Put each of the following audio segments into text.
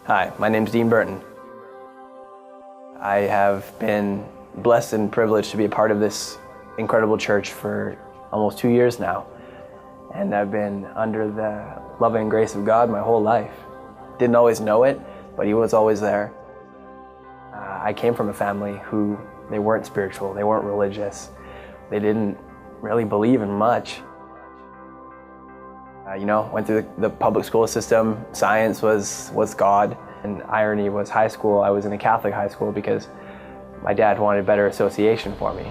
Hi, my name's Dean Burton. I have been blessed and privileged to be a part of this incredible church for almost 2 years now. And I've been under the love and grace of God my whole life. Didn't always know it, but He was always there. I came from a family who, they weren't spiritual, they weren't religious. They didn't really believe in much. Went through the public school system. Science was God. And irony was high school. I was in a Catholic high school because my dad wanted better association for me.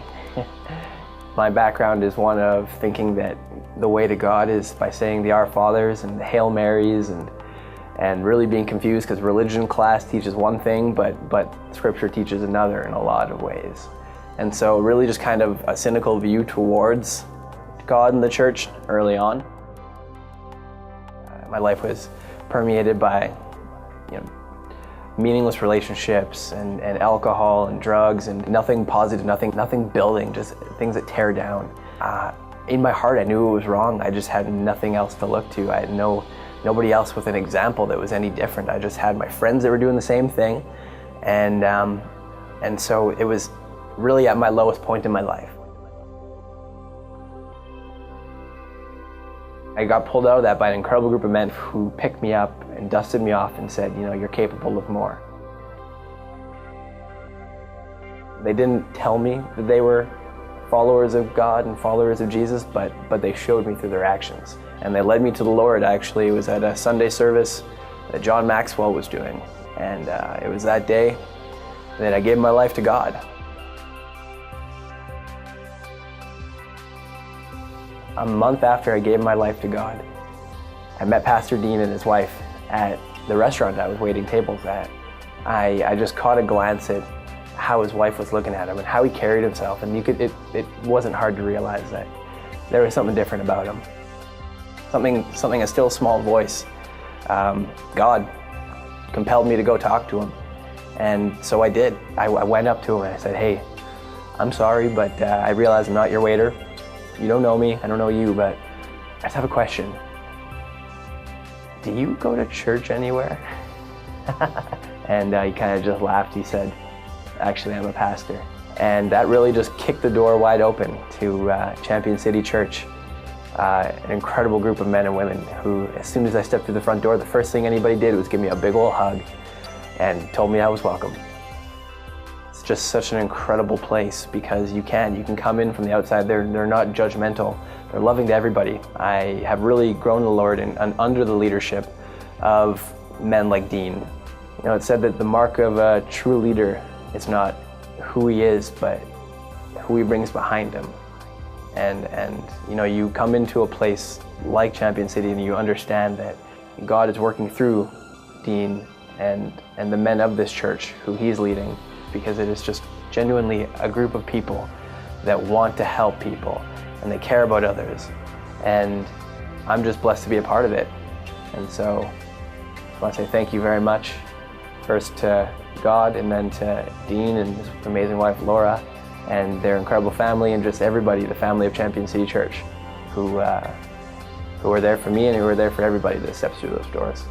My background is one of thinking that the way to God is by saying the Our Fathers and the Hail Marys and really being confused because religion class teaches one thing, but Scripture teaches another in a lot of ways. And so really just kind of a cynical view towards God and the church early on. My life was permeated by meaningless relationships and alcohol and drugs and nothing positive, nothing building, just things that tear down. In my heart, I knew it was wrong. I just had nothing else to look to. I had nobody else with an example that was any different. I just had my friends that were doing the same thing, and so it was really at my lowest point in my life. I got pulled out of that by an incredible group of men who picked me up and dusted me off and said, you're capable of more. They didn't tell me that they were followers of God and followers of Jesus, but they showed me through their actions. And they led me to the Lord, actually. It was at a Sunday service that John Maxwell was doing. And it was that day that I gave my life to God. A month after I gave my life to God, I met Pastor Dean and his wife at the restaurant I was waiting tables at. I just caught a glance at how his wife was looking at him and how he carried himself, and it wasn't hard to realize that there was something different about him. Something, a still small voice. God compelled me to go talk to him, and so I did. I went up to him and I said, "Hey, I'm sorry, but I realize I'm not your waiter. You don't know me, I don't know you, but I just have a question. Do you go to church anywhere?" And he kind of just laughed. He said, "Actually, I'm a pastor." And that really just kicked the door wide open to Champion City Church. An incredible group of men and women who, as soon as I stepped through the front door, the first thing anybody did was give me a big old hug and told me I was welcome. It's just such an incredible place because you can come in from the outside. They're not judgmental. They're loving to everybody. I have really grown in the Lord and under the leadership of men like Dean. It's said that the mark of a true leader is not who he is, but who he brings behind him. And you come into a place like Champion City and you understand that God is working through Dean and the men of this church who he's leading, because it is just genuinely a group of people that want to help people and they care about others. And I'm just blessed to be a part of it. And so I want to say thank you very much, first to God and then to Dean and his amazing wife Laura and their incredible family, and just everybody, the family of Champion City Church, who are there for me and who are there for everybody that steps through those doors.